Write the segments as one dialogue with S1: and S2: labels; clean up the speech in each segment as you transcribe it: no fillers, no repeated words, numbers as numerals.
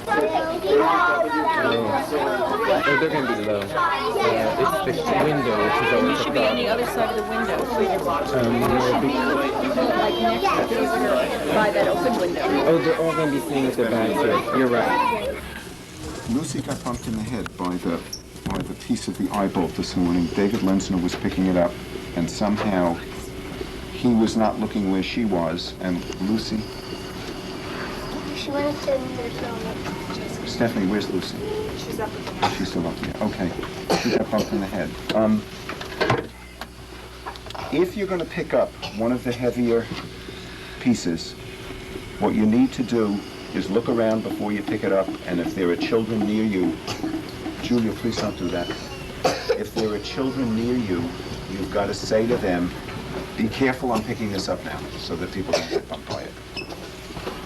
S1: They're going to be low. It's the window which is always a
S2: should be on the other side of the window for your watch.
S1: Like
S2: next to the visitor by that open window.
S1: Oh, they're all going to be sitting with their bags here. You're right.
S3: Lucy got bumped in the head by the piece of the eye bolt this morning. David Lenzner was picking it up, and somehow he was not looking where she was, and Lucy...
S4: She went upstairs and there's no one.
S3: Stephanie, where's Lucy?
S2: She's up with me.
S3: She's still up there. Okay. She got bumped in the head. If you're going to pick up one of the heavier pieces, what you need to do is look around before you pick it up, and if there are children near you, Julia, please don't do that. If there are children near you, you've got to say to them, be careful, I'm picking this up now, so that people don't get bumped by it.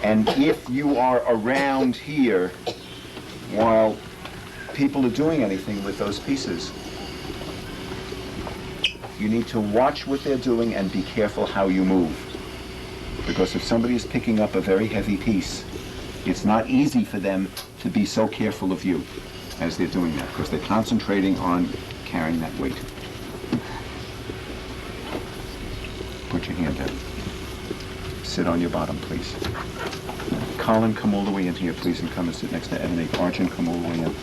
S3: And if you are around here while people are doing anything with those pieces, you need to watch what they're doing and be careful how you move. Because if somebody is picking up a very heavy piece, it's not easy for them to be so careful of you as they're doing that, because they're concentrating on carrying that weight. Put your hand down. Sit on your bottom, please. Colin, come all the way in here, please, and come and sit next to Ebony. Arjun, come all the way in.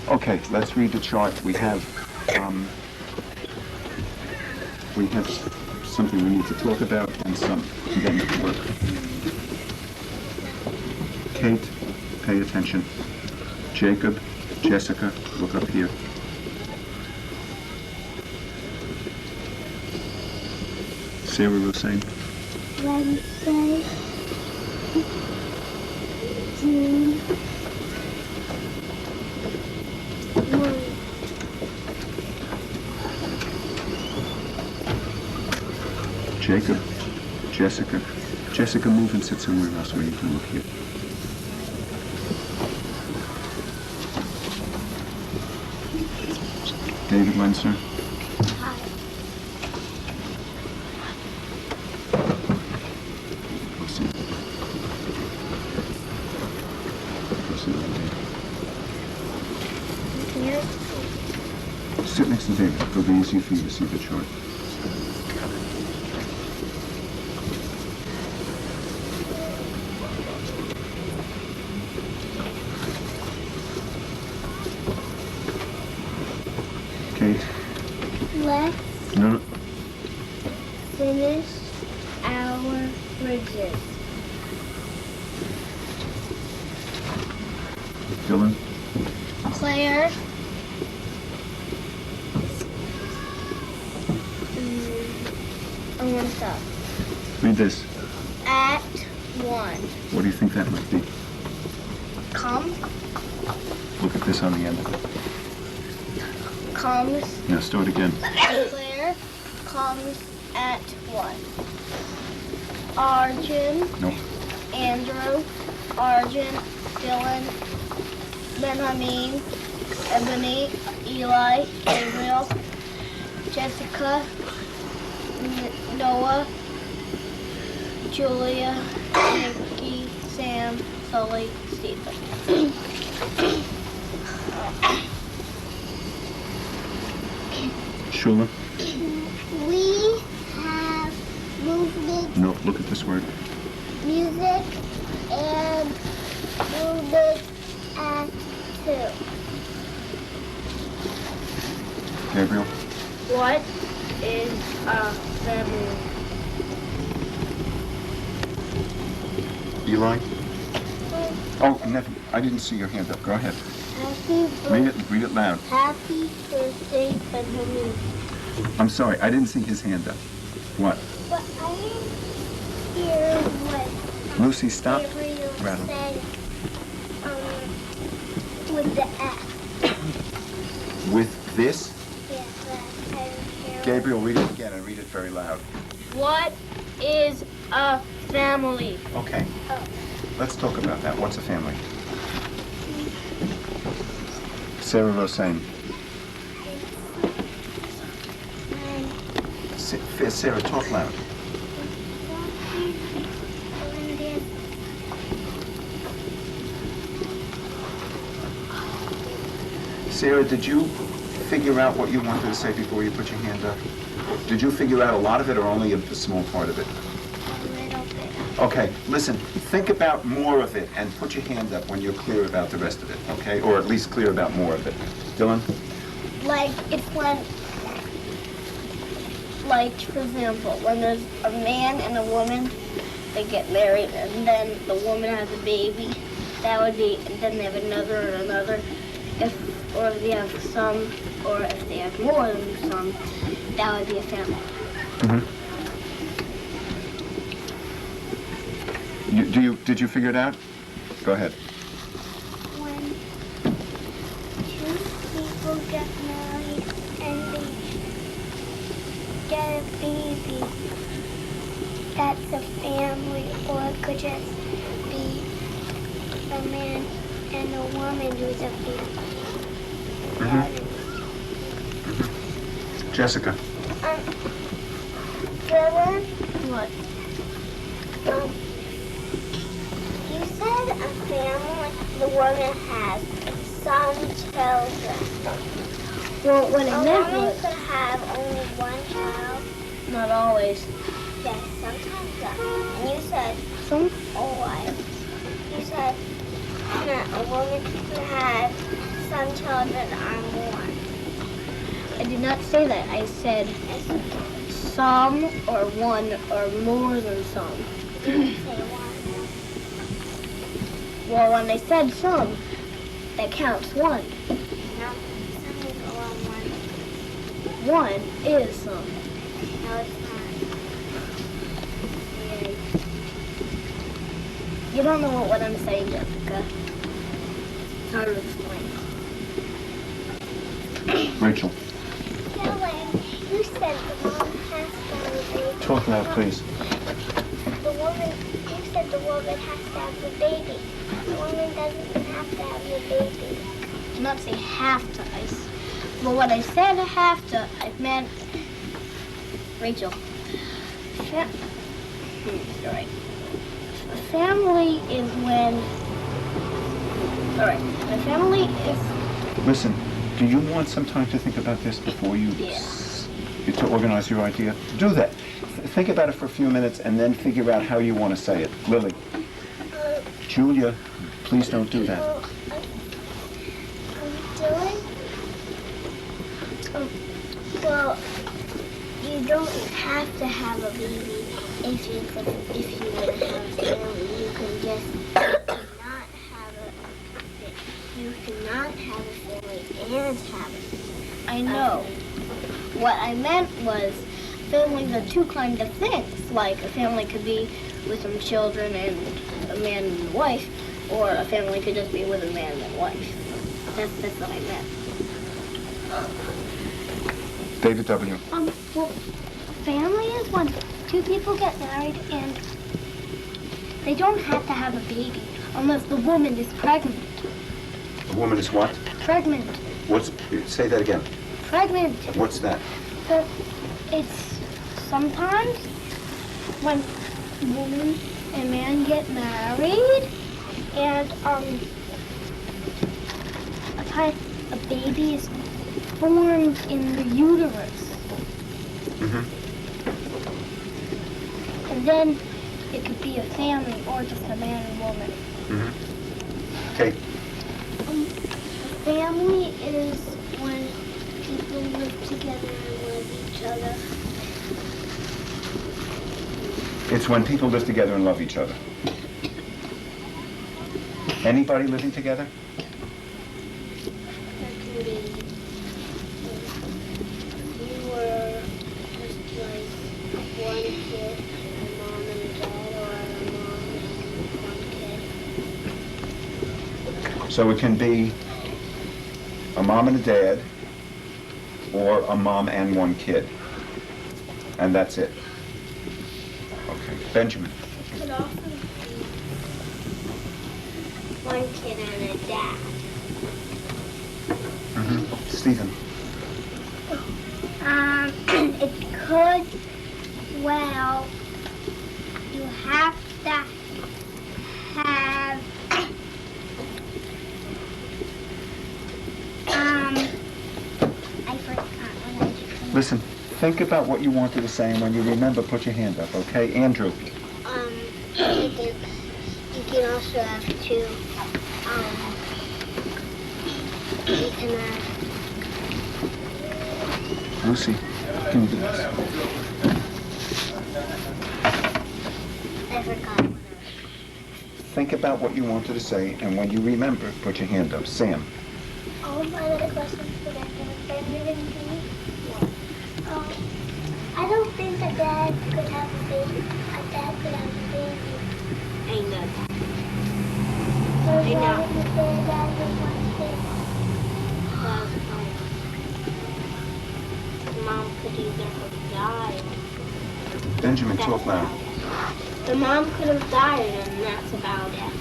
S3: Okay, let's read the chart. We have something we need to talk about and some academic work. Kate, pay attention. Jacob, Jessica, look up here. Sarah Roseanne.
S4: Wednesday, June 1.
S3: Jacob, Jessica. Jessica, move and sit somewhere else where you can look here. David Lenzner.
S4: Hi. Here.
S3: Sit next to David. It'll be easier for you to see the chart. Kate.
S4: Let's
S3: No.
S4: finish our bridges.
S3: Dylan.
S4: Claire. I'm gonna stop.
S3: Read this.
S4: At 1.
S3: What do you think that might be?
S4: Come.
S3: Look at this on the end of it.
S4: Comes.
S3: Now start again.
S4: Claire comes at 1. Arjun.
S3: No.
S4: Andrew. Arjun. Dylan. Benjamin. Ebony. Eli. Gabriel. Jessica. Noah. Julia. Nikki. Sam. Sully. Stephen.
S3: Shula.
S4: We have movement,
S3: No, look at this word.
S4: music, and movement at 2.
S3: Gabriel.
S4: What is a family?
S3: Eli. Oh, never. I didn't see your hand up. Go ahead.
S4: Happy
S3: Read it loud.
S4: Happy birthday, Benjamin.
S3: I'm sorry, I didn't see his hand up. What?
S4: But I didn't hear what
S3: Lucy, stop.
S4: Gabriel
S3: Rattle.
S4: said with the F.
S3: With this?
S4: Yes, but I didn't hear.
S3: Gabriel, read it again and read it very loud.
S4: What is a family?
S3: Okay.
S4: Oh.
S3: Let's talk about that. What's a family? Sarah Roseanne. Sarah, talk loud. Sarah, did you figure out what you wanted to say before you put your hand up? Did you figure out a lot of it or only a small part of it?
S4: A little bit.
S3: Okay, listen, think about more of it and put your hand up when you're clear about the rest of it, okay? Or at least clear about more of it. Dylan?
S4: Like, it's when, like, for example, when there's a man and a woman, they get married, and then the woman has a baby, that would be, and then they have another and another. Or if they have some, or if they have more than some, that would be a family.
S3: Did you figure it out? Go ahead.
S4: When two people get married and they get a baby, that's a family, or it could just be a man and a woman who's a baby.
S3: Jessica?
S4: Dylan? What? You said a family, the woman has some children. Well, what I meant was... could have only one child. Not always. Yes, sometimes that. And you said... Some? Always. You said that a woman could have some children or more. I did not say that. I said some or one or more than some. You didn't say one. Well, when I said some, that counts one. No, some is all one. One is some. No, it's not. Yeah. You don't know what I'm saying, Jessica. It's hard to explain.
S3: Rachel?
S4: Dylan, you said the mom has to have a baby.
S3: Talk loud, please.
S4: The woman, you said the woman has to have a baby. The woman doesn't have to have a baby. I did not say have to. Well, when I said have to, I meant, Rachel. You're right. A family is when, all right, a family is...
S3: Listen, do you want some time to think about this before you... to organize your idea? Do that. Think about it for a few minutes and then figure out how you want to say it. Lily. Julia, please don't do that.
S4: Well, you don't have to have a baby if you want to have a family. You can just not have you cannot have a family and have it. I know. What I meant was families are two kinds of things. Like a family could be with some children and a man and a wife, or a family could just be with a man and a wife. That's what I meant.
S3: David W.
S4: Well, family is when two people get married and they don't have to have a baby unless the woman is pregnant.
S3: A woman is what?
S4: Pregnant.
S3: Say that again.
S4: Pregnant.
S3: What's that?
S4: It's sometimes when a woman and man get married and a baby is formed in the uterus. And then it could be a family or just a man and woman.
S3: Okay.
S4: A family is when people live together and love each other.
S3: It's when people live together and love each other. Anybody living together?
S4: That can be if you were just like one kid, a mom and a dad, or a mom and one kid.
S3: So it can be a mom and a dad, or a mom and one kid. And that's it. Okay. Benjamin.
S4: It could also be one kid and a dad.
S3: Stephen.
S4: It could Well, you have to have I forgot what I just
S3: Listen, think about what you wanted to say, and when you remember, put your hand up, okay? Andrew.
S4: you can also have two, you can have
S3: Lucy, can you do this?
S4: I forgot.
S3: Think about what you wanted to say, and when you remember, put your hand up. Sam.
S4: My other question for that I don't think a dad could have a baby. A dad could have a baby.
S2: I know that.
S4: I know. A dad would want
S2: The mom could either have died.
S3: Benjamin, talk loud.
S2: The mom could have died, and that's about it.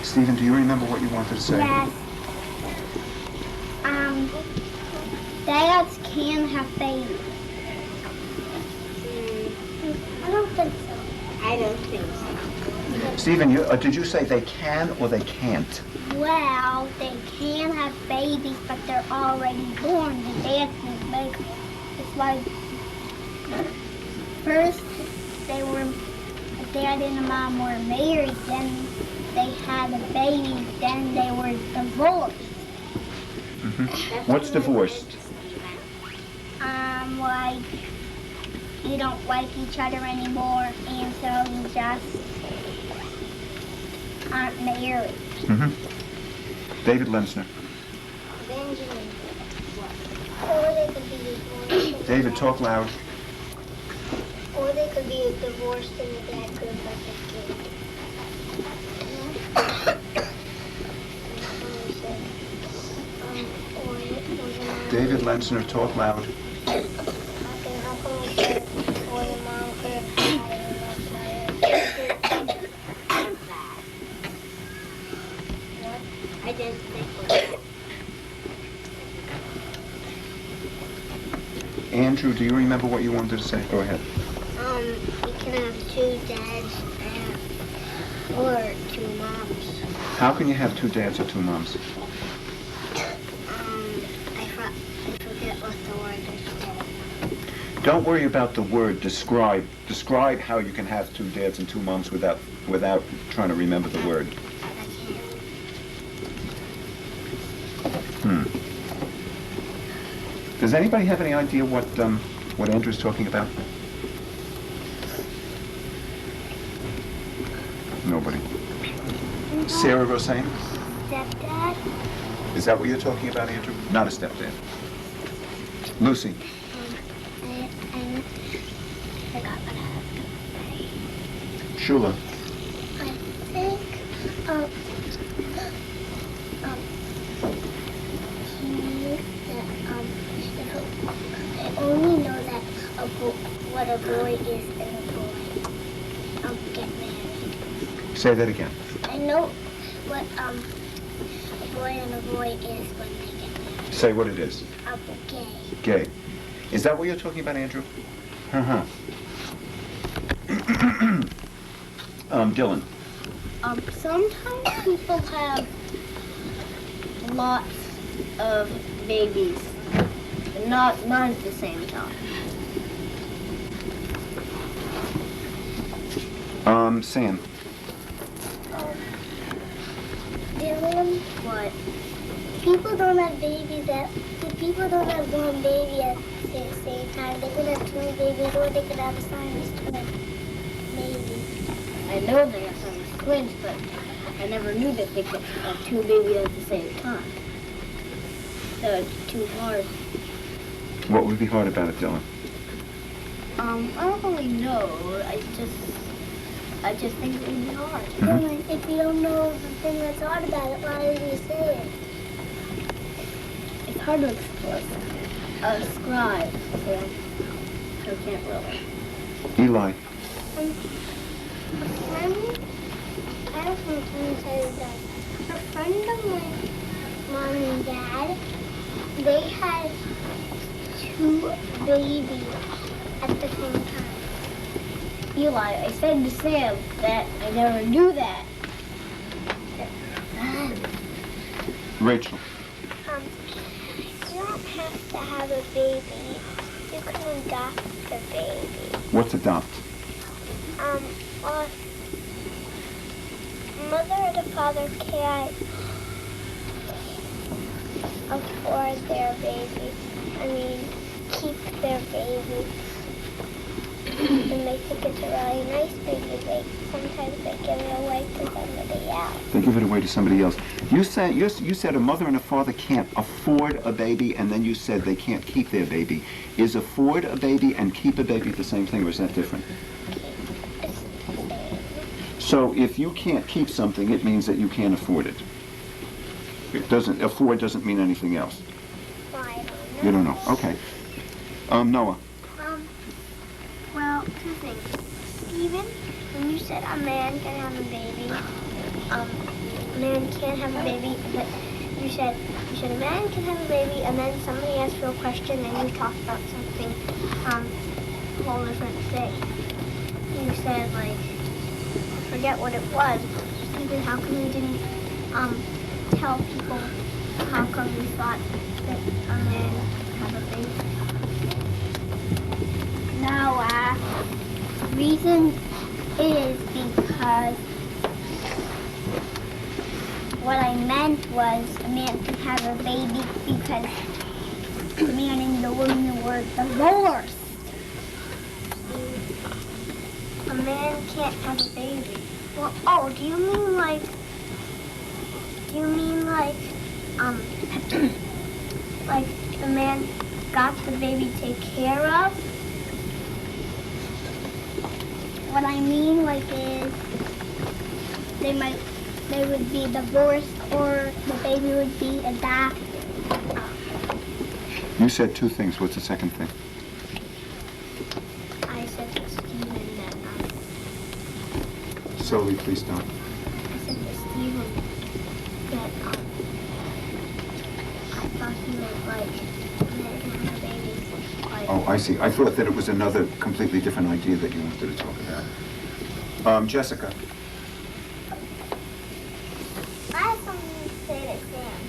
S3: Stephen, do you remember what you wanted to say?
S4: Yes. Dads can have babies. I don't think so.
S2: I don't think so.
S3: Stephen, did you say they can or they can't?
S4: Well, they can have babies, but they're already born. The dad can make them. It's like first a dad and a mom were married, then they had a baby, then they were divorced.
S3: Mm-hmm. What's divorced?
S4: Like you don't like each other anymore, and so you just aren't married.
S3: Mm-hmm. David Lensner.
S4: Benjamin. Or they could be divorced.
S3: David, talk loud.
S4: Or they could be divorced and the dad could have left a kid.
S3: David Lensner, talk loud.
S2: I didn't think that.
S3: Andrew, do you remember what you wanted to say? Go ahead.
S4: You can have two dads or two moms.
S3: How can you have two dads or two moms?
S4: I forget what the word is.
S3: Don't worry about the word. Describe. Describe how you can have two dads and two moms without trying to remember the word. Does anybody have any idea what Andrew's talking about? Nobody. Sarah Roseanne?
S4: Stepdad?
S3: Is that what you're talking about, Andrew? Not a stepdad. Lucy?
S4: I forgot what I was going to say.
S3: Shula?
S4: I think, I only know that what a boy is and a boy get married.
S3: Say that again.
S4: I know what a boy and a boy is when they get married.
S3: Say what it is.
S4: Gay.
S3: Gay. Is that what you're talking about, Andrew? Uh-huh. Dylan?
S2: Sometimes people have lots of babies, but not at the same time.
S3: Sam?
S4: Dylan?
S2: What?
S4: People don't have babies people don't have one baby at the same time. They could have two babies or they could have a Siamese twin. Maybe.
S2: I know they are Siamese twins, but I never knew that they could have two babies at the same time. So it's too hard.
S3: What would be hard about it, Dylan?
S2: I don't really know. I just think it would be hard.
S4: Dylan, if you don't know the thing that's hard about it, why did you say it?
S2: It's hard to describe, so I can't really.
S3: Eli?
S4: A friend, I don't know if tell you that. A friend of my mom and dad, they had two babies at the same time?
S2: Eli, I said to Sam that I never knew that.
S3: Rachel.
S4: You don't have to have a baby. You can adopt the baby.
S3: What's adopt?
S4: Well, mother or the father can't afford their baby. Keep their baby. And they think it's a really nice baby. Sometimes they give it away to somebody else.
S3: They give it away to somebody else. You said a mother and a father can't afford a baby, and then you said they can't keep their baby. Is afford a baby and keep a baby the same thing, or is that different?
S4: It's the same.
S3: So if you can't keep something, it means that you can't afford it. Afford doesn't mean anything else.
S4: Well, I don't know.
S3: You don't know. Okay. Noah.
S4: Well, two things. Stephen, when you said a man can have a baby, a man can't have a baby, but you said a man can have a baby, and then somebody asked you a question, and you talked about something, a whole different thing. You said, I forget what it was. Stephen, how come you didn't, tell people how come you thought that a man could have a baby?
S2: No, reason is because what I meant was a man can have a baby because the man and the woman were divorced.
S4: A man can't have a baby. Well, do you mean like the man got the baby taken care of?
S2: What I mean is they would be divorced or the baby would be adopted.
S3: You said two things. What's the second thing?
S4: I said to Stephen that
S3: Slowly, please don't.
S4: I said to Stephen that I thought he meant a man can have a baby.
S3: Oh, I see. I thought that it was another completely different idea that you wanted to talk about. Jessica.
S4: I have something to say to Sam.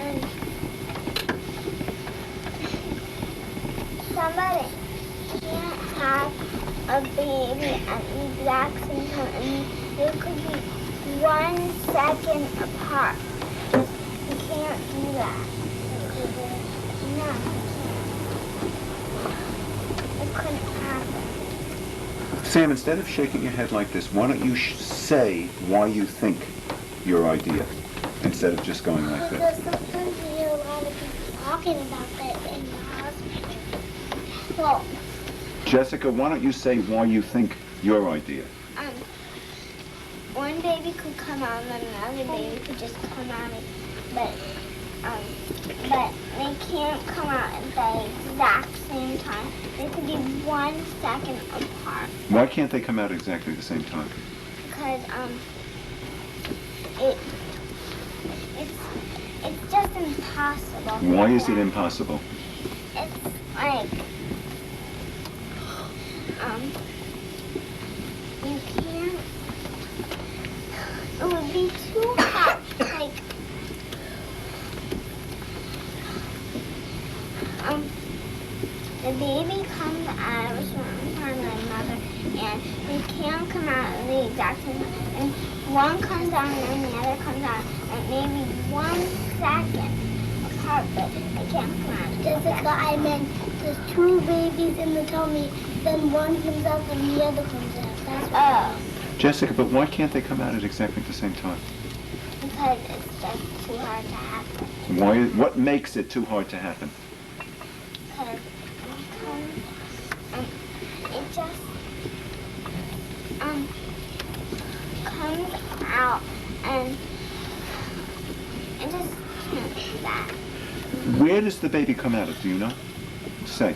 S4: And somebody can't have a baby at the exact same time. They could be 1 second apart. You can't do that. No. It couldn't happen.
S3: Sam, instead of shaking your head like this, why don't you say why you think your idea, instead of just going like
S4: Because
S3: this?
S4: sometimes you hear a lot of people talking about that in the hospital. Well,
S3: Jessica, why don't you say why you think your idea?
S4: one baby could come out and then another baby could just come out, but they can't come out at the exact same time. They could be 1 second apart
S3: Why can't they come out exactly the same time?
S4: because it's just impossible.
S3: Why is it impossible?
S4: It's like you can't. It would be too hot. The baby comes out of a certain time and another, and they can't come out at the exact same time. And one comes out and then the other comes out at maybe 1 second apart, but they can't come out.
S2: Jessica, I meant there's two babies in the tummy, then one comes out and the other comes out. That's what
S4: Oh,
S3: Jessica, but why can't they come out at exactly the same time?
S4: because it's just too hard to happen.
S3: What makes it too hard to happen?
S4: Because it just comes out and it just can't do that.
S3: Where does the baby come out of, do you know? Say.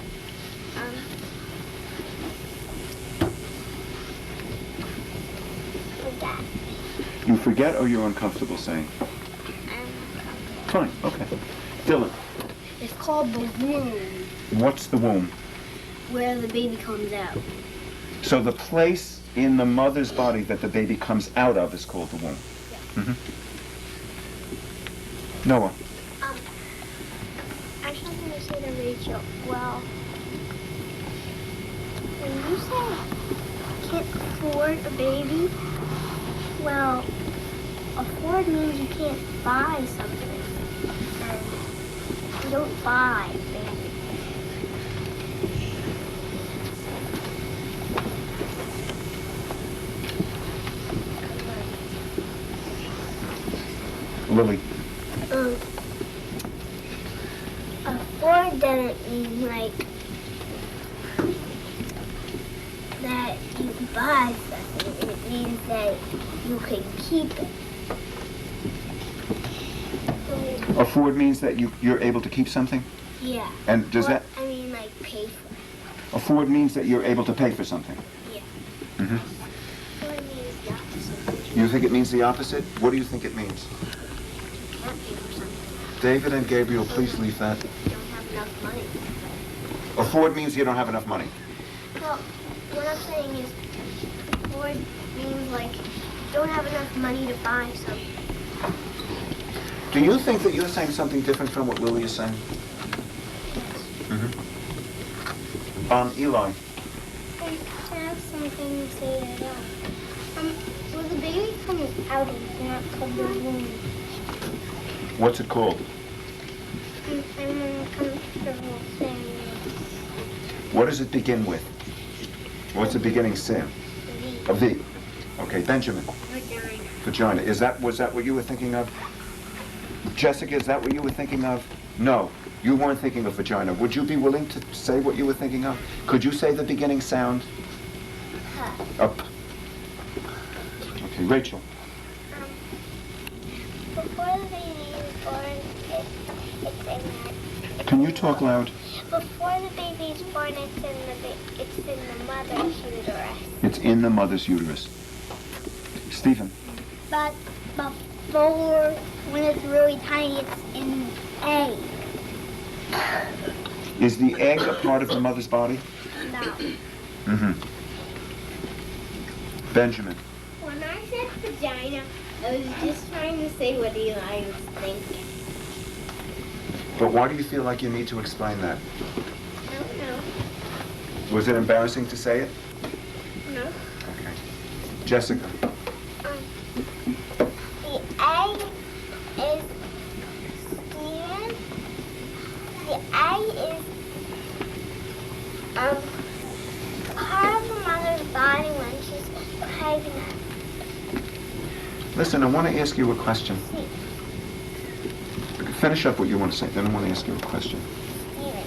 S4: Forget.
S3: You forget or you're uncomfortable saying? fine, okay. Dylan,
S2: It's called the womb,
S3: what's the womb?
S2: where the baby comes out.
S3: So the place in the mother's body that the baby comes out of is called the womb.
S2: Yeah.
S3: Noah,
S4: I just want to say to Rachel, well, when you say can't afford a baby, well, afford means you can't buy something. And you don't buy a baby.
S3: Lily,
S4: Afford doesn't mean like that you buy something. It means that you can keep it.
S3: afford means that you're able to keep something?
S4: Yeah.
S3: And does that,
S4: I mean, like pay for it.
S3: afford means that you're able to pay for something?
S4: Yeah.
S3: Mm-hmm.
S4: Afford means the opposite.
S3: You think it means the opposite? What do you think it means?
S4: Can't pay for something.
S3: David and Gabriel, please leave that.
S4: You don't have enough money.
S3: Afford means you don't have enough money.
S4: Well, what I'm saying is, afford means like don't have enough money to buy something.
S3: Do you think that you're saying something different from what Lily is saying? Mm-hmm. Eli,
S4: I have something to say to that. When the baby comes out, it's not called the womb.
S3: what's it called?
S4: I'm uncomfortable saying it.
S3: What does it begin with? What's the beginning sound? A V. Okay, Benjamin.
S4: Vagina.
S3: Vagina. Was that what you were thinking of? Jessica, is that what you were thinking of? No, you weren't thinking of vagina. Would you be willing to say what you were thinking of? Could you say the beginning sound? Up. Okay, Rachel.
S4: Before the baby is born, it's in that.
S3: Can you talk loud?
S4: Before the baby is born, it's in the mother's uterus.
S3: It's in the mother's uterus. Stephen.
S2: But before, when it's really tiny, it's in egg.
S3: Is the egg a part of the mother's body?
S2: No.
S3: Mm-hmm. Benjamin.
S4: When I said vagina, I was just trying to say what Eli was thinking.
S3: But why do you feel like you need to explain that?
S4: I don't know.
S3: Was it embarrassing to say it?
S4: No.
S3: Okay. Jessica.
S4: The egg is Steven. The egg is part of the mother's body when she's pregnant.
S3: Listen, I want to ask you a question. Finish up what you want to say, then I want to ask you a question.
S4: Steven.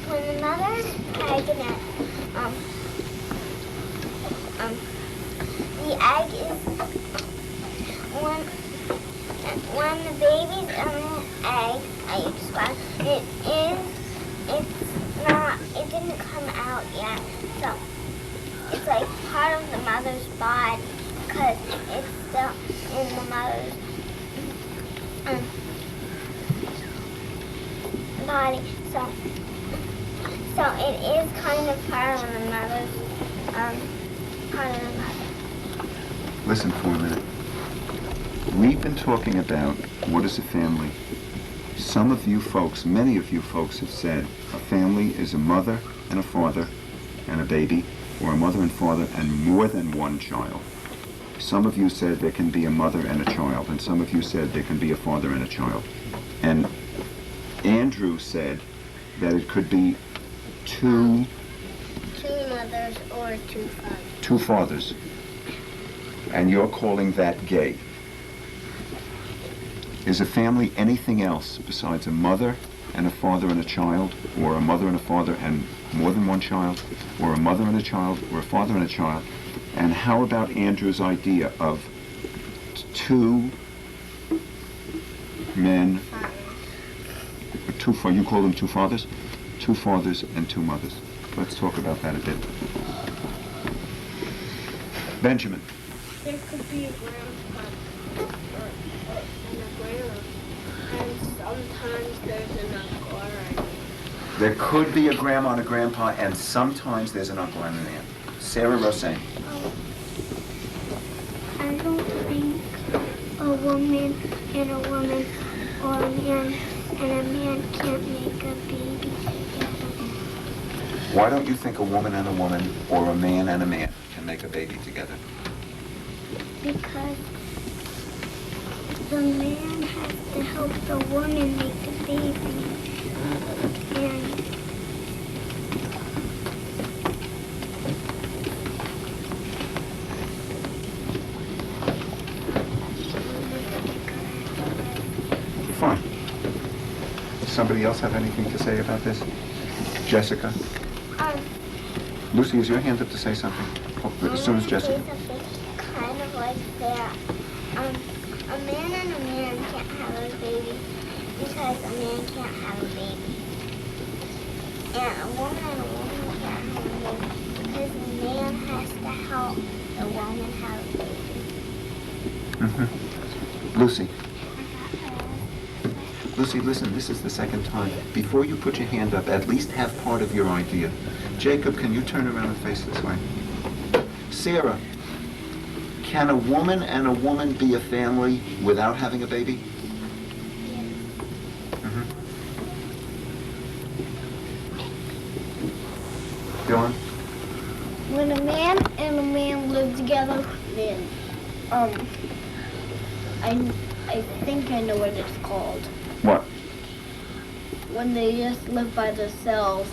S4: When the mother's pregnant, the egg is when the baby's in the egg, it didn't come out yet, so it's like part of the mother's body because it's still in the mother's body, so it is kind of part of the mother's part of the mother.
S3: Listen for a minute. We've been talking about what is a family. Some of you folks, many of you folks have said a family is a mother and a father and a baby, or a mother and father and more than one child. Some of you said there can be a mother and a child, and some of you said there can be a father and a child. And Andrew said that it could be two
S4: mothers or two fathers.
S3: Two fathers. And you're calling that gay. Is a family anything else besides a mother and a father and a child, or a mother and a father and more than one child, or a mother and a child, or a father and a child? And how about Andrew's idea of two men, you call them two fathers? Two fathers and two mothers. Let's talk about that a bit. Benjamin.
S4: There could be a grandfather or there's an uncle or an aunt.
S3: There could be a grandma and a grandpa, and sometimes there's an uncle and an aunt. Sarah Roseanne.
S4: I don't think a woman and a woman or a man and a man can't make a baby together.
S3: Why don't you think a woman and a woman or a man and a man can make a baby together?
S4: Because the man has to help the woman make the baby. And
S3: Fine. Does somebody else have anything to say about this? Jessica? Lucy, is your hand up to say something? Oh, as soon as Jessica.
S4: Kind of like that. A man and a man can't have a baby because a man can't have a baby. And a woman and a woman can't have a baby because the man has to help the woman have a baby.
S3: Mm-hmm. Lucy. Lucy, listen, this is the second time. Before you put your hand up, at least have part of your idea. Jacob, can you turn around and face this way? Sarah, can a woman and a woman be a family without having a baby? Mm-hmm. Dylan?
S2: When a man and a man live together, then I think I know what it's called.
S3: What?
S2: When they just live by themselves,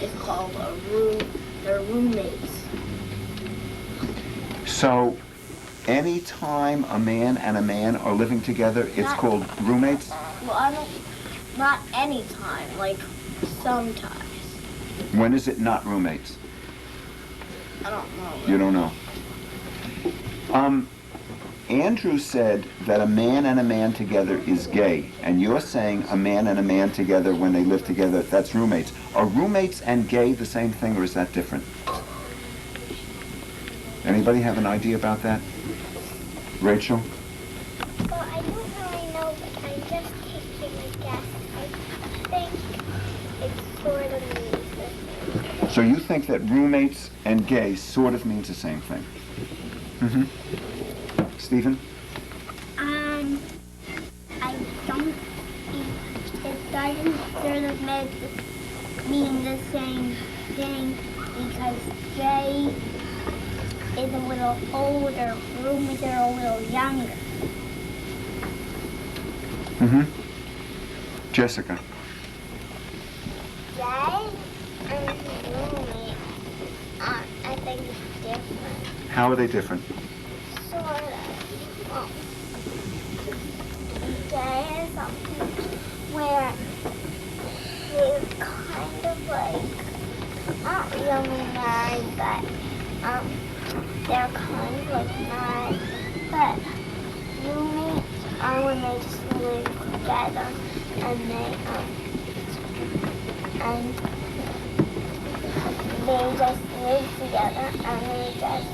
S2: it's called a room. They're roommates.
S3: So, anytime a man and a man are living together, it's called roommates?
S2: Well, not any time, like sometimes.
S3: When is it not roommates?
S2: I don't know.
S3: You don't know. Andrew said that a man and a man together is gay, and you're saying a man and a man together when they live together, that's roommates. Are roommates and gay the same thing, or is that different? Anybody have an idea about that? Rachel?
S4: Well, I don't really know, but I'm just taking a guess. I think it sort of means the same.
S3: So you think that roommates and gay sort of means the same thing? Mm-hmm. Stephen?
S4: I don't think it doesn't sort of mean the same thing because gay is a little older, roommates are a little younger.
S3: Mm-hmm. Jessica?
S4: Gay and roommate, I think it's different.
S3: How are they different?
S4: Sort of. Well, gay is something where you're kind of like, not really married, but they're kind of like married. But roommates are when they just live together and they just live together and they just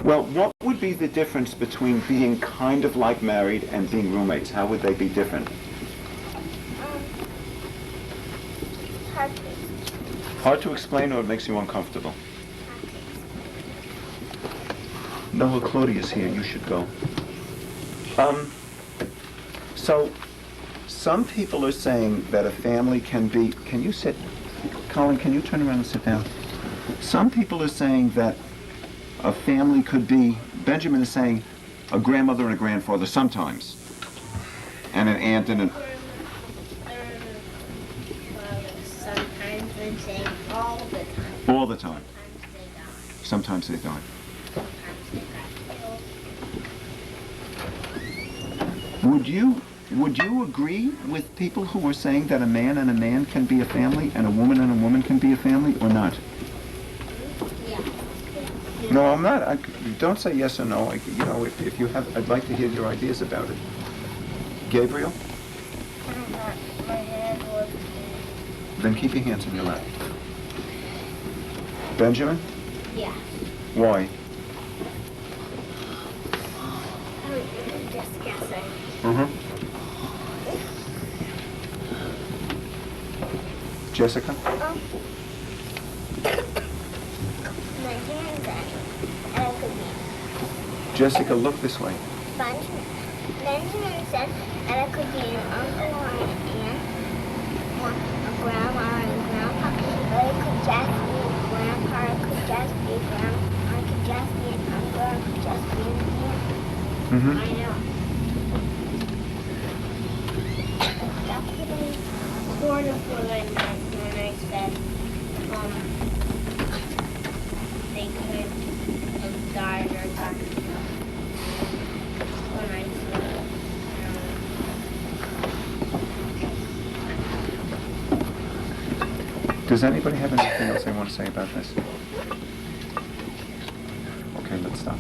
S3: Well, what would be the difference between being kind of like married and being roommates? How would they be different? Hard to explain, or it makes you uncomfortable? Noah, Claudia's here. You should go. So, some people are saying that a family can be... Can you sit? Colin, can you turn around and sit down? Some people are saying that a family could be... Benjamin is saying a grandmother and a grandfather sometimes. And an aunt and an...
S2: Sometimes I'm saying all the time.
S3: All the time.
S2: Sometimes they don't.
S3: Sometimes they don't.
S2: Sometimes they got killed.
S3: Would you agree with people who are saying that a man and a man can be a family and a woman can be a family, or not?
S2: Yeah.
S3: No, I'm not. Don't say yes or no. If you have, I'd like to hear your ideas about it. Gabriel?
S2: My hand was...
S3: Then keep your hands on your lap. Benjamin?
S2: Yeah.
S3: Why?
S4: just guessing.
S3: Mm-hmm. Jessica?
S4: Benjamin said that it could be
S3: Jessica, look this way.
S4: Benjamin said that it could be an uncle or an aunt, or a grandma or a grandpa, but it could just be a grandpa, it could just be a grandma, it could just be an uncle, it could just be an aunt.
S3: Mm-hmm.
S2: I know.
S4: That's what I
S2: Sort of what I meant when I said, they could have died or died. When I said,
S3: Does anybody have anything else they want to say about this? Okay, let's stop.